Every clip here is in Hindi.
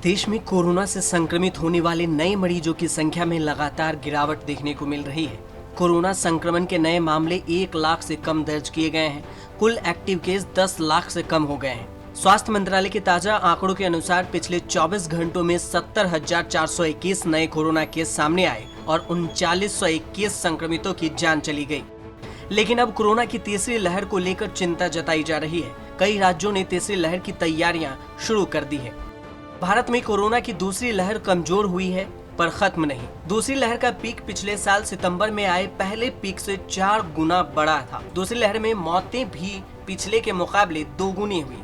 देश में कोरोना से संक्रमित होने वाले नए मरीजों की संख्या में लगातार गिरावट देखने को मिल रही है। कोरोना संक्रमण के नए मामले 1 लाख से कम दर्ज किए गए हैं। कुल एक्टिव केस 10 लाख से कम हो गए हैं। स्वास्थ्य मंत्रालय के ताजा आंकड़ों के अनुसार पिछले 24 घंटों में 70,421 नए कोरोना केस सामने आए और 3921 संक्रमितों की जान चली गई। लेकिन अब कोरोना की तीसरी लहर को लेकर चिंता जताई जा रही है। कई राज्यों ने तीसरी लहर की तैयारियां शुरू कर दी है। भारत में कोरोना की दूसरी लहर कमजोर हुई है पर खत्म नहीं। दूसरी लहर का पीक पिछले साल सितंबर में आए पहले पीक से 4 गुना बड़ा था। दूसरी लहर में मौतें भी पिछले के मुकाबले 2 गुनी हुई।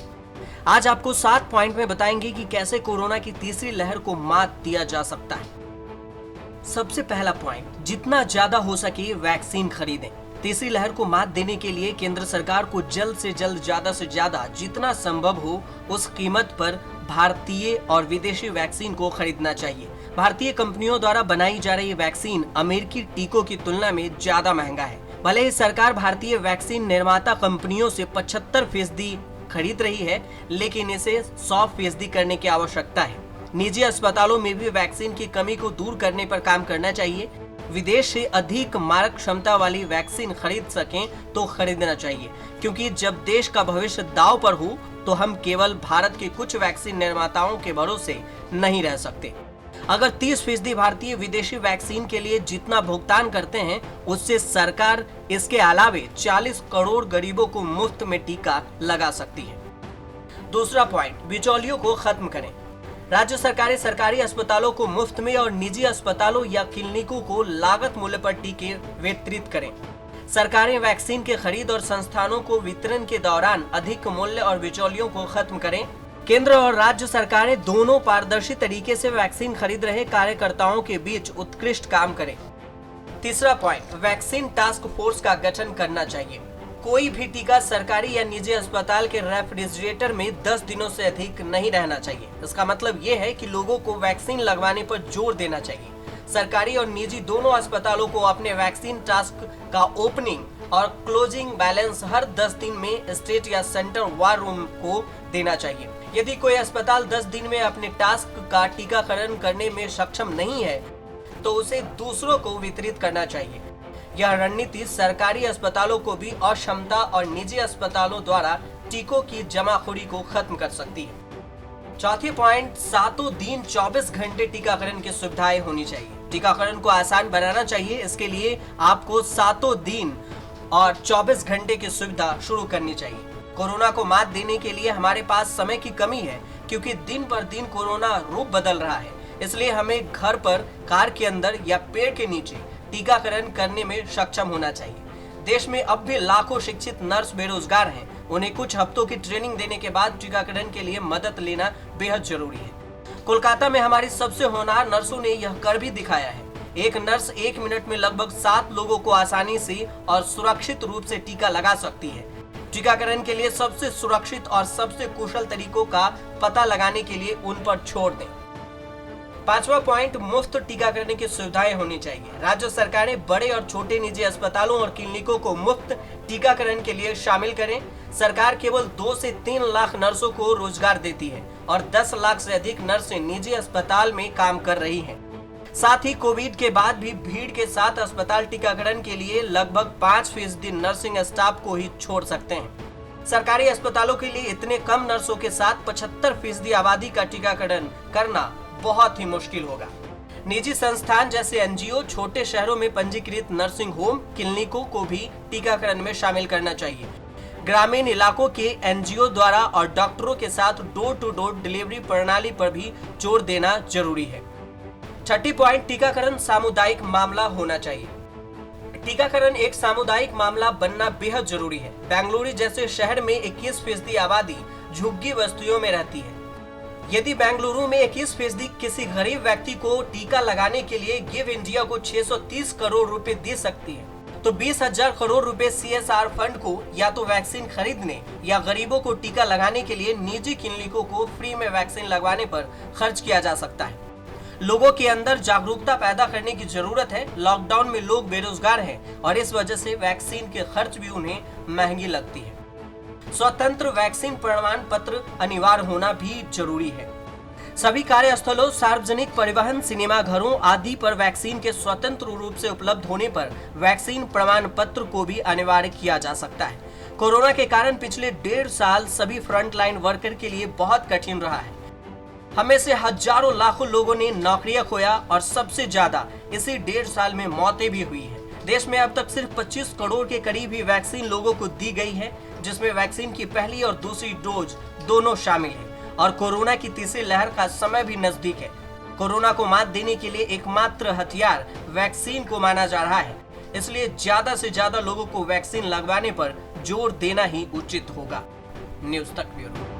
आज आपको 7 पॉइंट में बताएंगे कि कैसे कोरोना की तीसरी लहर को मात दिया जा सकता है। सबसे पहला पॉइंट, जितना ज्यादा हो सके वैक्सीन खरीदें। तीसरी लहर को मात देने के लिए केंद्र सरकार को जल्द से ज्यादा जितना संभव हो उस कीमत पर भारतीय और विदेशी वैक्सीन को खरीदना चाहिए। भारतीय कंपनियों द्वारा बनाई जा रही वैक्सीन अमेरिकी टीकों की तुलना में ज्यादा महंगा है। भले ही सरकार भारतीय वैक्सीन निर्माता कंपनियों से 75% खरीद रही है, लेकिन इसे 100% करने की आवश्यकता है। निजी अस्पतालों में भी वैक्सीन की कमी को दूर करने पर काम करना चाहिए। विदेश से अधिक मारक क्षमता वाली वैक्सीन खरीद सकें तो खरीदना चाहिए, क्योंकि जब देश का भविष्य दांव पर हो तो हम केवल भारत के कुछ वैक्सीन निर्माताओं के भरोसे नहीं रह सकते। अगर 30% भारतीय विदेशी वैक्सीन के लिए जितना भुगतान करते हैं, उससे सरकार इसके अलावे 40 करोड़ गरीबों को मुफ्त में टीका लगा सकती है। दूसरा पॉइंट, बिचौलियों को खत्म करें। राज्य सरकारें सरकारी अस्पतालों को मुफ्त में और निजी अस्पतालों या क्लिनिकों को लागत मूल्य पर टीके वितरित करें। सरकारें वैक्सीन के खरीद और संस्थानों को वितरण के दौरान अधिक मूल्य और बिचौलियों को खत्म करें। केंद्र और राज्य सरकारें दोनों पारदर्शी तरीके से वैक्सीन खरीद रहे कार्यकर्ताओं के बीच उत्कृष्ट काम करें। तीसरा पॉइंट, वैक्सीन टास्क फोर्स का गठन करना चाहिए। कोई भी टीका सरकारी या निजी अस्पताल के रेफ्रिजरेटर में 10 दिनों से अधिक नहीं रहना चाहिए। इसका मतलब ये है कि लोगों को वैक्सीन लगवाने पर जोर देना चाहिए। सरकारी और निजी दोनों अस्पतालों को अपने वैक्सीन टास्क का ओपनिंग और क्लोजिंग बैलेंस हर 10 दिन में स्टेट या सेंटर वार रूम को देना चाहिए। यदि कोई अस्पताल 10 दिन में अपने टास्क का टीकाकरण करने में सक्षम नहीं है तो उसे दूसरों को वितरित करना चाहिए। यह रणनीति सरकारी अस्पतालों को भी अक्षमता और निजी अस्पतालों द्वारा टीकों की जमाखोरी को खत्म कर सकती है। चौथी पॉइंट, 7 दिन 24 घंटे टीकाकरण की सुविधाएं होनी चाहिए। टीकाकरण को आसान बनाना चाहिए। इसके लिए आपको 7 दिन और 24 घंटे की सुविधा शुरू करनी चाहिए। कोरोना को मात देने के लिए हमारे पास समय की कमी है, क्योंकि दिन पर दिन कोरोना रूप बदल रहा है। इसलिए हमें घर पर, कार के अंदर या पेड़ के नीचे टीकाकरण करने में सक्षम होना चाहिए। देश में अब भी लाखों शिक्षित नर्स बेरोजगार हैं। उन्हें कुछ हफ्तों की ट्रेनिंग देने के बाद टीकाकरण के लिए मदद लेना बेहद जरूरी है। कोलकाता में हमारी सबसे होनहार नर्सों ने यह कर भी दिखाया है। एक नर्स 1 मिनट में लगभग 7 लोगों को आसानी से और सुरक्षित रूप से टीका लगा सकती है। टीकाकरण के लिए सबसे सुरक्षित और सबसे कुशल तरीकों का पता लगाने के लिए उन पर छोड़ दें। पांचवा पॉइंट, मुफ्त टीकाकरण की सुविधाएं होनी चाहिए। राज्य सरकारें बड़े और छोटे निजी अस्पतालों और क्लिनिकों को मुफ्त टीकाकरण के लिए शामिल करें। सरकार केवल 2 से 3 लाख नर्सों को रोजगार देती है और 10 लाख से अधिक नर्सें निजी अस्पताल में काम कर रही हैं। साथ ही कोविड के बाद भी भीड़ के साथ अस्पताल टीकाकरण के लिए लगभग 5% नर्सिंग स्टाफ को ही छोड़ सकते हैं। सरकारी अस्पतालों के लिए इतने कम नर्सों के साथ 75% आबादी का टीकाकरण करना बहुत ही मुश्किल होगा। निजी संस्थान जैसे एनजीओ, छोटे शहरों में पंजीकृत नर्सिंग होम, क्लिनिकों को भी टीकाकरण में शामिल करना चाहिए। ग्रामीण इलाकों के एनजीओ द्वारा और डॉक्टरों के साथ डोर टू डोर डिलीवरी प्रणाली पर भी जोर देना जरूरी है। छठी पॉइंट, टीकाकरण सामुदायिक मामला होना चाहिए। टीकाकरण एक सामुदायिक मामला बनना बेहद जरूरी है। बेंगलुरु जैसे शहर में 21% आबादी झुग्गी बस्तियों में रहती है। यदि बेंगलुरु में 21% किसी गरीब व्यक्ति को टीका लगाने के लिए गिव इंडिया को 630 करोड़ रुपए दे सकती है, तो 20,000 करोड़ रुपए CSR फंड को या तो वैक्सीन खरीदने या गरीबों को टीका लगाने के लिए निजी क्लिनिकों को फ्री में वैक्सीन लगवाने पर खर्च किया जा सकता है। लोगों के अंदर जागरूकता पैदा करने की जरूरत है। लॉकडाउन में लोग बेरोजगार हैं और इस वजह से वैक्सीन के खर्च भी उन्हें महंगी लगती है। स्वतंत्र वैक्सीन प्रमाण पत्र अनिवार्य होना भी जरूरी है। सभी कार्यस्थलों, सार्वजनिक परिवहन, सिनेमाघरों आदि पर वैक्सीन के स्वतंत्र रूप से उपलब्ध होने पर वैक्सीन प्रमाण पत्र को भी अनिवार्य किया जा सकता है। कोरोना के कारण पिछले 1.5 साल सभी फ्रंटलाइन वर्कर के लिए बहुत कठिन रहा है। हमें से हजारों लाखों लोगों ने नौकरियां खोया और सबसे ज्यादा इसी 1.5 साल में मौतें भी हुई है। देश में अब तक सिर्फ 25 करोड़ के करीब ही वैक्सीन लोगों को दी गई है, जिसमें वैक्सीन की पहली और दूसरी डोज दोनों शामिल है और कोरोना की तीसरी लहर का समय भी नजदीक है। कोरोना को मात देने के लिए एकमात्र हथियार वैक्सीन को माना जा रहा है, इसलिए ज्यादा से ज्यादा लोगों को वैक्सीन लगवाने पर जोर देना ही उचित होगा। न्यूज़ तक ब्यूरो।